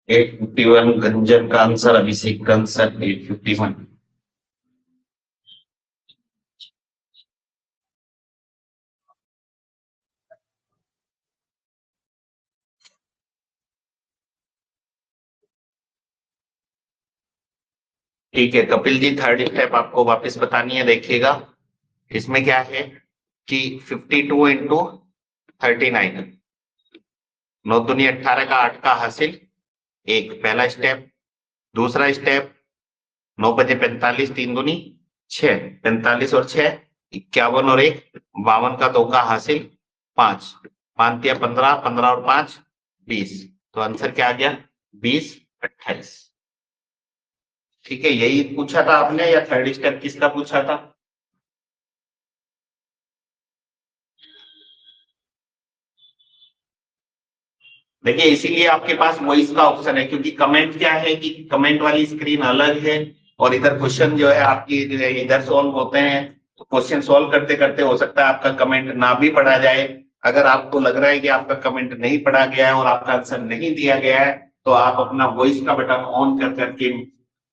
एट 51 गंजन का आंसर, अभिषेक का आंसर 851। ठीक है कपिल जी, थर्ड स्टेप आपको वापस बतानी है, देखिएगा। इसमें क्या है कि 52 इंटू 39, 9 दूनी 18 का 8 का हासिल 1, पहला स्टेप। दूसरा स्टेप, 9 बजे 45, 3 दूनी 6, 45 और 6 51 और 1 52 का, 2 का हासिल 5, 5 या 15, 15 और 5 20। तो आंसर क्या आ गया, 20 28। ठीक है, यही पूछा था आपने या थर्ड स्टेप किसका पूछा था? देखिए इसीलिए आपके पास वॉइस का ऑप्शन है, क्योंकि कमेंट क्या है कि कमेंट वाली स्क्रीन अलग है और इधर क्वेश्चन जो है आपकी इधर सॉल्व होते हैं। तो क्वेश्चन सॉल्व करते करते हो सकता है आपका कमेंट ना भी पढ़ा जाए। अगर आपको लग रहा है कि आपका कमेंट नहीं पढ़ा गया है और आपका आंसर नहीं दिया गया है, तो आप अपना वॉइस का बटन ऑन कर करके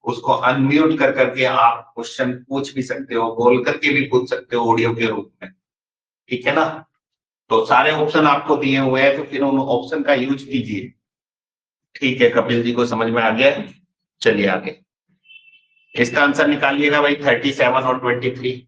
उसको अनम्यूट कर करके आप क्वेश्चन पूछ भी सकते हो, बोल करके भी पूछ सकते हो ऑडियो के रूप में। ठीक है ना? तो सारे ऑप्शन आपको दिए हुए हैं, तो फिर उन ऑप्शन का यूज कीजिए। ठीक है, कपिल जी को समझ में आ गया। चलिए आगे, इसका आंसर निकालिएगा भाई, 37 और 23।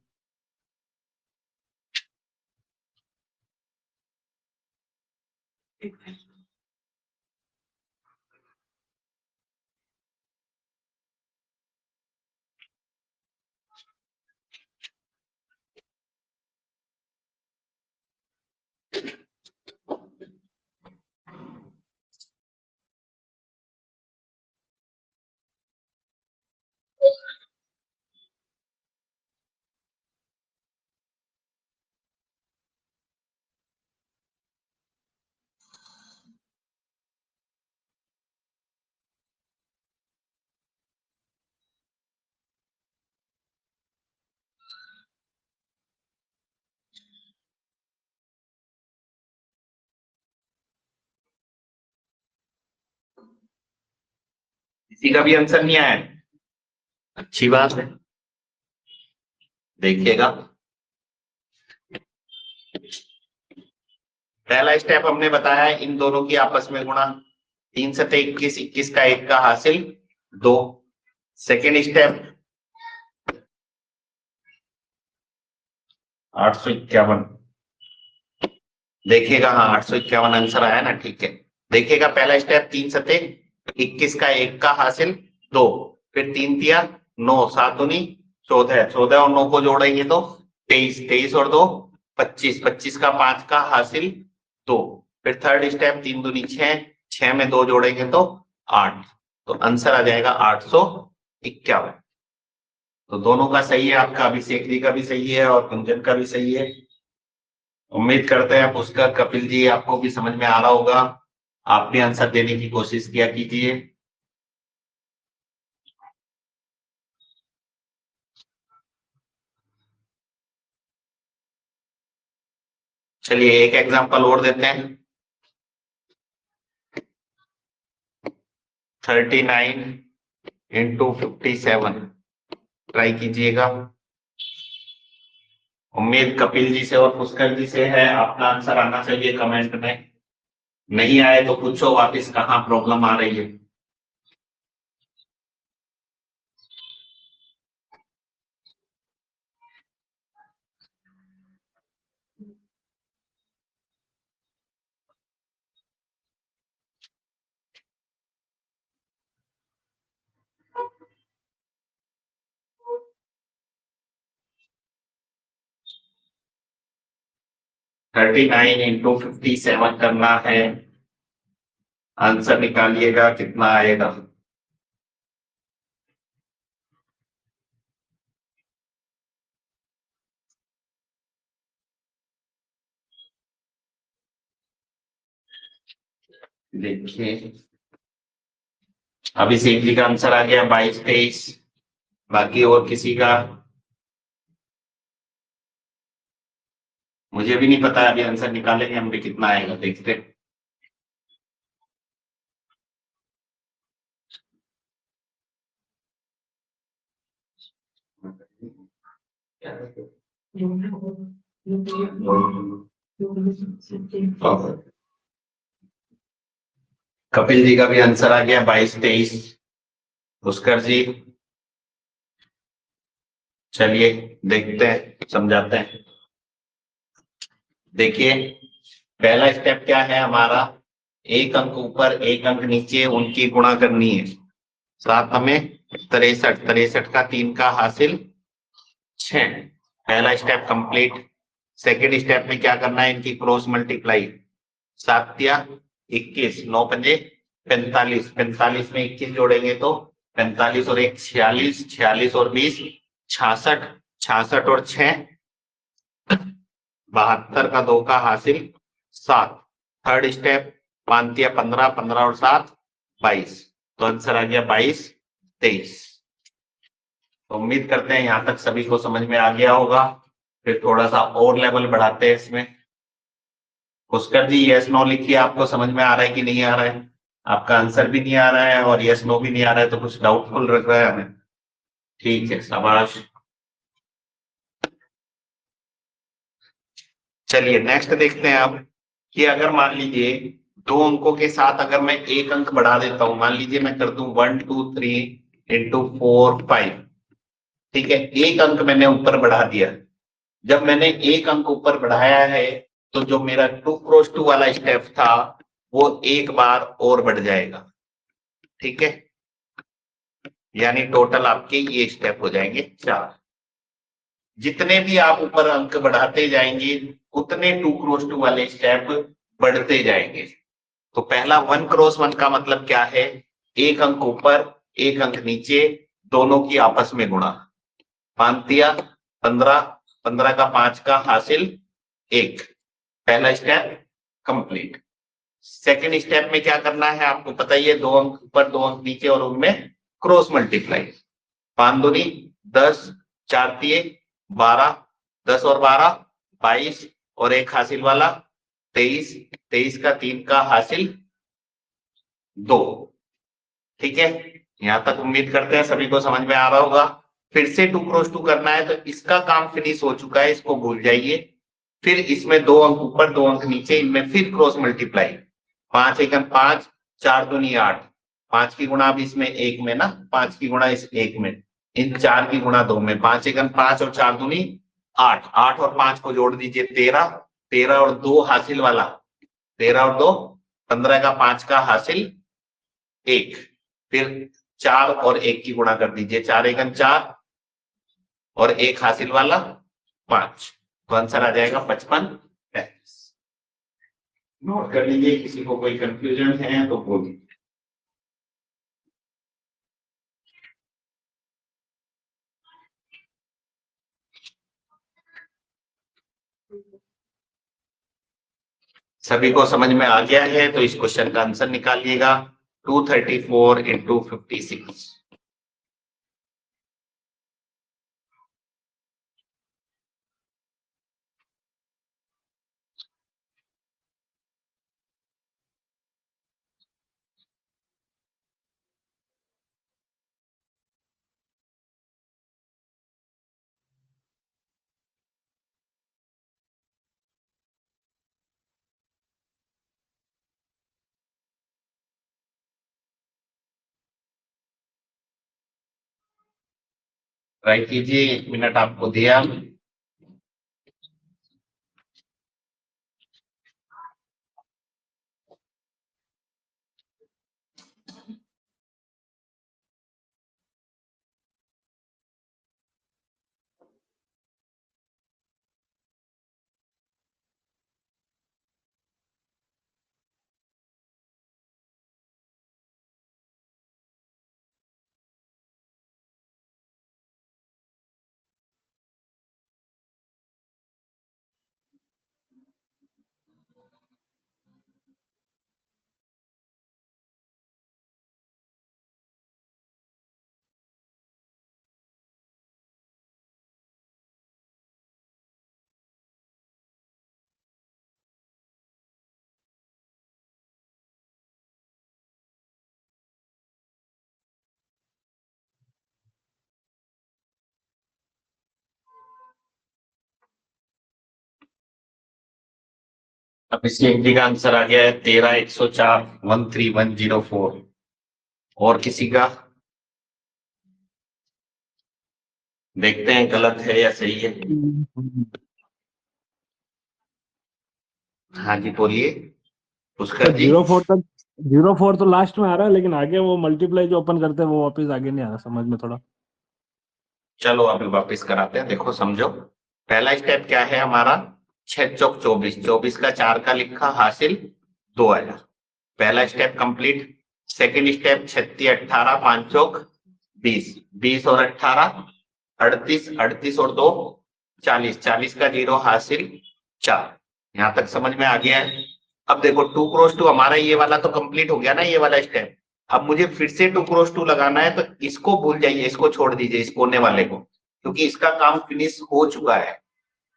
किसी का भी आंसर नहीं आया? अच्छी बात है, देखिएगा। पहला स्टेप हमने बताया इन दोनों की आपस में गुणा, 3 सते 21, 21 का 1 का हासिल 2। सेकेंड स्टेप 851, देखिएगा। हाँ 851 आंसर आया ना, ठीक है। देखिएगा पहला स्टेप 3 सते 21 का 1 का हासिल 2, फिर 3 तिया 9, 7 दूनी 14, 14 और 9 को जोड़ेंगे तो 23, 23 और 2 25, 25 का 5 का हासिल 2, फिर थर्ड स्टेप 3 दूनी 6, 6 में 2 जोड़ेंगे तो 8, तो आंसर आ जाएगा 851। तो दोनों का सही है, आपका अभिषेक जी का भी सही है और कुंजन का भी सही है। उम्मीद करते हैं पुष्कर, कपिल जी आपको भी समझ में आ रहा होगा। आप भी आंसर देने की कोशिश किया कीजिए। चलिए एक एग्जांपल और देते हैं। 39 इंटू 57 ट्राई कीजिएगा। उम्मीद कपिल जी से और पुष्कर जी से है, आपका आंसर आना चाहिए कमेंट में। नहीं आए तो पूछो वापस कहाँ प्रॉब्लम आ रही है। थर्टी नाइन इंटू 57 करना है, आंसर निकालिएगा कितना आएगा। देखिए अभिषेक जी का आंसर आ गया 22, 23। बाकी और किसी का मुझे भी नहीं पता, अभी आंसर निकालेंगे हम भी कितना आएगा, देखते हैं। कपिल जी का भी आंसर आ गया 22, 23। पुष्कर जी चलिए देखते हैं, समझाते हैं। देखिए पहला स्टेप क्या है हमारा, एक अंक ऊपर एक अंक नीचे उनकी गुणा करनी है। 7 में 63, 63 का 3 का हासिल 6, पहला स्टेप कंप्लीट। सेकेंड स्टेप में क्या करना है, इनकी क्रॉस मल्टीप्लाई। 7 या 21, 9 पंजे 45, 45 में 21 जोड़ेंगे तो 45 और 1 46, 46 और 20 66, 66 और 6 72 का 2 का हासिल 7। थर्ड स्टेप 5 या 15, 15 और 7 22, तो आंसर आ गया 22, 23। तो उम्मीद करते हैं यहाँ तक सभी को समझ में आ गया होगा। फिर थोड़ा सा और लेवल बढ़ाते हैं इसमें। पुष्कर जी यस नो लिखिए, आपको समझ में आ रहा है कि नहीं आ रहा है? आपका आंसर भी नहीं आ रहा है और यस नो भी नहीं आ रहा है, तो कुछ डाउटफुल लग रहा है हमें। ठीक है, शाबाश। चलिए नेक्स्ट देखते हैं अब, कि अगर मान लीजिए 2 अंकों के साथ अगर मैं एक अंक बढ़ा देता हूं, मान लीजिए मैं कर दूं 1 2 3 इंटू 4 5, ठीक है, एक अंक मैंने ऊपर बढ़ा दिया। जब मैंने एक अंक ऊपर बढ़ाया है तो जो मेरा 2 क्रॉस 2 वाला स्टेप था वो एक बार और बढ़ जाएगा, ठीक है, यानी टोटल आपके ये स्टेप हो जाएंगे 4। जितने भी आप ऊपर अंक बढ़ाते जाएंगे उतने 2 क्रॉस 2 वाले स्टेप बढ़ते जाएंगे। तो पहला 1 क्रॉस 1 का मतलब क्या है, एक अंक ऊपर एक अंक नीचे दोनों की आपस में गुणा। 5 दिया 15, 15 का 5 का हासिल 1, पहला स्टेप कंप्लीट। सेकेंड स्टेप में क्या करना है आपको पता ही है, 2 अंक ऊपर 2 अंक नीचे और उनमें क्रॉस मल्टीप्लाई। 5 दूनी 10, 4 तिये 12, 10 और 12 22 और एक हासिल वाला 23, 23 का 3 का हासिल 2, ठीक है। यहां तक उम्मीद करते हैं सभी को समझ में आ रहा होगा। फिर से 2 क्रॉस 2 करना है, तो इसका काम फिनिश हो चुका है, इसको भूल जाइए। फिर इसमें 2 अंक ऊपर 2 अंक नीचे, इनमें फिर क्रॉस मल्टीप्लाई। 5 एकम 5, 4 दूनी 8, 5 की गुणा अब इसमें 1 में ना, 5 की गुणा इस 1 में, इन 4 की गुणा 2 में, 5 एकम 5 और 4 दूनी 8, 8 और 5 को जोड़ दीजिए 13, 13 और 2 हासिल वाला, 13 और 2 15 का 5 का हासिल 1, फिर 4 और 1 की गुणा कर दीजिए, 4 एकम 4 और 1 हासिल वाला 5, तो आंसर आ जाएगा 55 35। नोट कर लीजिए, किसी को कोई कंफ्यूजन है तो बोलिए। सभी को समझ में आ गया है तो इस क्वेश्चन का आंसर निकालिएगा, 234 इंटू 56। ट्राई कीजिए, 1 मिनट आपको दिया। अब इसी एमडी का आंसर आ गया है 13,104 13104। और किसी का देखते हैं गलत है या सही है। हाँ जी बोलिए पुष्कर सर जी। 04 तो लास्ट में आ रहा है, लेकिन आगे वो मल्टीप्लाई जो ओपन करते हैं वो वापस आगे नहीं आ रहा समझ में थोड़ा। चलो अभी वापस कराते हैं, देखो समझो। पहला स्टेप क्या है हमारा, 6 चौक 24, 24 का 4 का लिखा हासिल 2 आया, पहला स्टेप कंप्लीट। सेकंड स्टेप 36 18 5 चौक 20, 20 और 18 38, 38 और 2 40, 40 का 0 हासिल 4। यहां तक समझ में आ गया है। अब देखो 2 क्रॉस 2 हमारा ये वाला तो कंप्लीट हो गया ना, ये वाला स्टेप। अब मुझे फिर से 2 क्रॉस 2 लगाना है, तो इसको भूल जाइए, इसको छोड़ दीजिए, इस कोने वाले को, क्योंकि इसका काम फिनिश हो चुका है।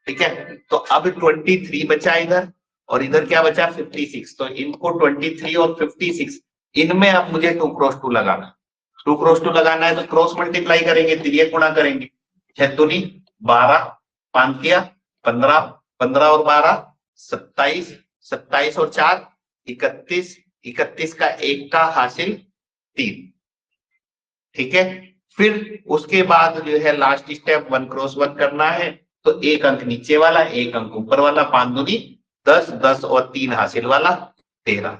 ठीक है, तो अब 23 बचा इधर, और इधर क्या बचा 56, तो इनको 23 और 56 इनमें अब मुझे 2 क्रॉस 2 लगाना। 2 क्रॉस 2 लगाना है तो क्रॉस मल्टीप्लाई करेंगे, तिर्यक गुणा करेंगे, 6 दूनी 12, 5 तिया 15, 15 और 12 27, 27 और 4 31, 31 का 1 का हासिल 3। ठीक है, फिर उसके बाद जो है लास्ट स्टेप 1 क्रॉस 1 करना है, तो 1 अंक नीचे वाला 1 अंक ऊपर वाला, 5 दूनी 10, 10 और 3 हासिल वाला 13,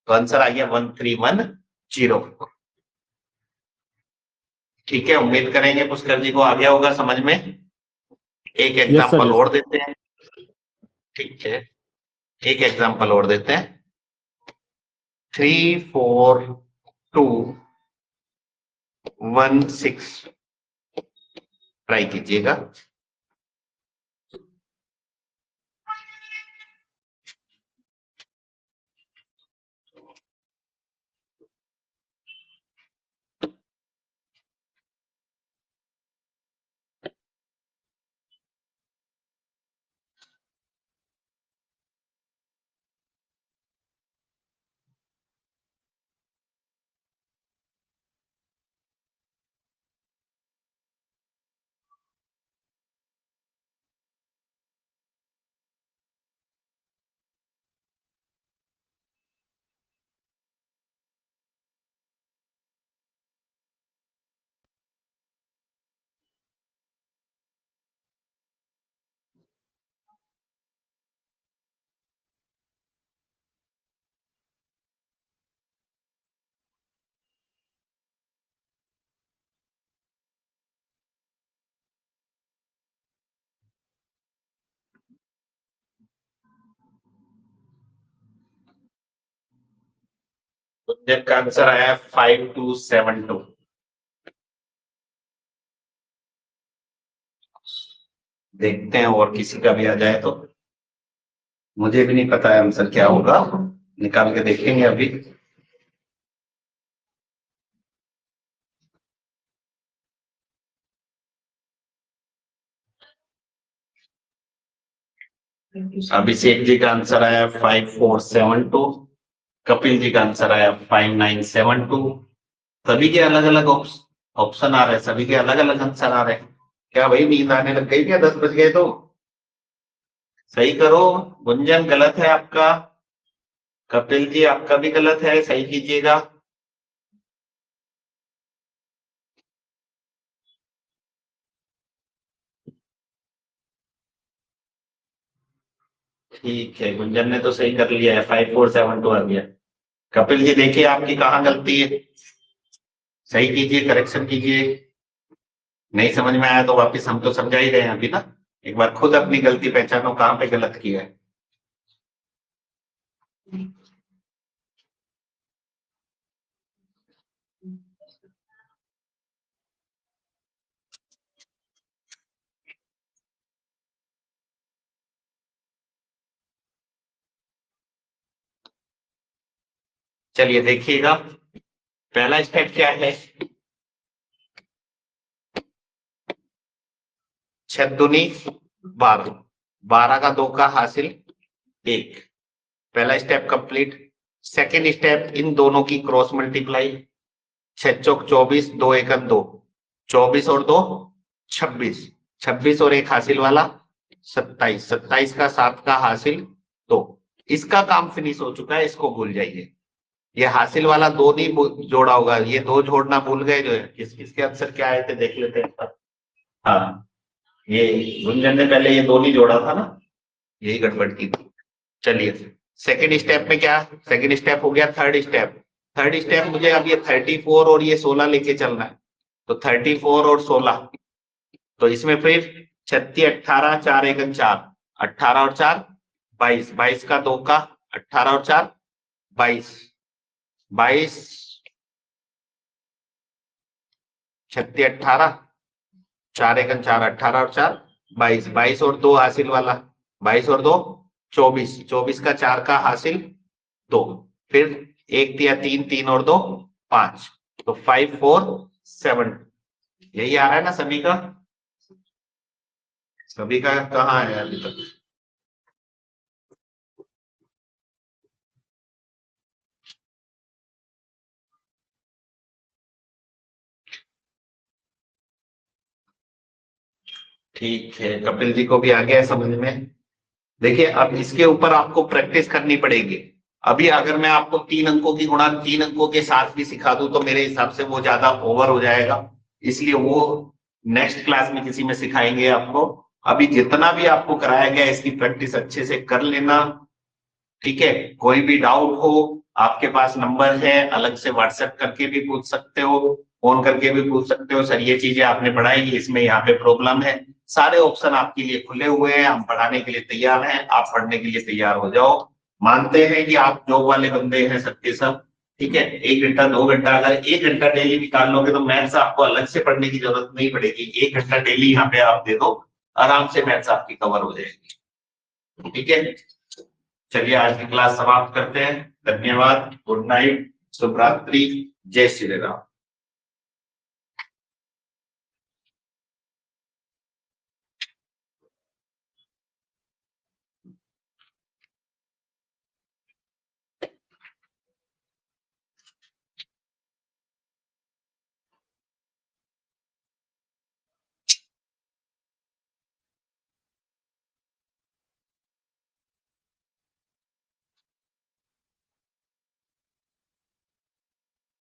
तो आंसर आ गया 1310। ठीक है, उम्मीद करेंगे पुष्कर जी को आ गया होगा समझ में। एक यस सर, एग्जांपल यस। और देते हैं। ठीक है, एक एग्जांपल और देते हैं, 34216, ट्राई कीजिएगा। गुंजन का आंसर आया 5272। देखते हैं और किसी का भी आ जाए तो। मुझे भी नहीं पता है आंसर क्या होगा, निकाल के देखेंगे अभी। अभिषेक जी का आंसर आया 5472। कपिल जी का आंसर आया 5972। सभी के अलग अलग ऑप्शन आ रहे हैं, सभी के अलग अलग आंसर आ रहे हैं। क्या भाई नींद आने लग गई क्या? 10 बज गए तो सही करो। गुंजन गलत है आपका, कपिल जी आपका भी गलत है, सही कीजिएगा। ठीक है, गुंजन ने तो सही कर लिया है, 5472 आ गया। कपिल जी देखिए आपकी कहाँ गलती है, सही कीजिए, करेक्शन कीजिए। नहीं समझ में आया तो वापस हम तो समझा ही रहे हैं अभी ना। एक बार खुद अपनी गलती पहचानो, कहाँ पे गलत किया है। चलिए देखिएगा, पहला स्टेप क्या है। 6 दूनी 12, 12 का 2 का हासिल 1। पहला स्टेप कंप्लीट। सेकेंड स्टेप, इन दोनों की क्रॉस मल्टीप्लाई। 6 चौक 24, 2 एकम 2, 24 और 2 26, 26 और 1 हासिल वाला 27, 27 का 7 का हासिल 2। इसका काम फिनिश हो चुका है, इसको भूल जाइए। ये हासिल वाला 2 नहीं जोड़ा होगा, ये 2 जोड़ना भूल गए जो है। इसके आंसर क्या आए थे देख लेते हैं। हाँ, ये गुंजन ने पहले ये 2 नहीं जोड़ा था ना, यही गड़बड़ की थी। चलिए सेकेंड स्टेप में क्या, सेकेंड स्टेप हो गया। थर्ड स्टेप, थर्ड स्टेप मुझे अब ये 34 और ये 16 लेके चलना है। तो 34 और 16, तो इसमें फिर 36, 18, 4 एकम 4, 18 और 4 22, 22 का 2 का 18 और 4 22, 22 36, 18, 4 एकम 4, 18 और 4 22, 22 और 2 हासिल वाला 22 और 2 24, 24 का 4 का हासिल 2, फिर 1 दिया 3, 3 और 2 5, तो 5 4 7। यही आ रहा है ना सभी का? सभी का कहाँ है अभी तक? ठीक है, कपिल जी को भी आ गया है समझ में। देखिए अब इसके ऊपर आपको प्रैक्टिस करनी पड़ेगी। अभी अगर मैं आपको 3 अंकों की गुणा 3 अंकों के साथ भी सिखा दूं तो मेरे हिसाब से वो ज्यादा ओवर हो जाएगा, इसलिए वो नेक्स्ट क्लास में किसी में सिखाएंगे आपको। अभी जितना भी आपको कराया गया इसकी प्रैक्टिस अच्छे से कर लेना, ठीक है। कोई भी डाउट हो आपके पास नंबर है, अलग से व्हाट्सएप करके भी पूछ सकते हो, फोन करके भी पूछ सकते हो, सर ये चीजें आपने पढ़ाई, इसमें यहाँ पे प्रॉब्लम है। सारे ऑप्शन आपके लिए खुले हुए हैं, हम पढ़ाने के लिए तैयार हैं, आप पढ़ने के लिए तैयार हो जाओ। मानते हैं कि आप जॉब वाले बंदे हैं सबके सब, ठीक है। 1 घंटा 2 घंटा, अगर 1 घंटा डेली निकाल लोगे तो मैथ्स आपको अलग से पढ़ने की जरूरत नहीं पड़ेगी। 1 घंटा डेली यहाँ पे आप दे दो, आराम से मैथ्स आपकी कवर हो जाएगी, ठीक है। चलिए आज की क्लास समाप्त करते हैं। धन्यवाद, गुड नाइट, शुभ रात्रि, जय श्री राम।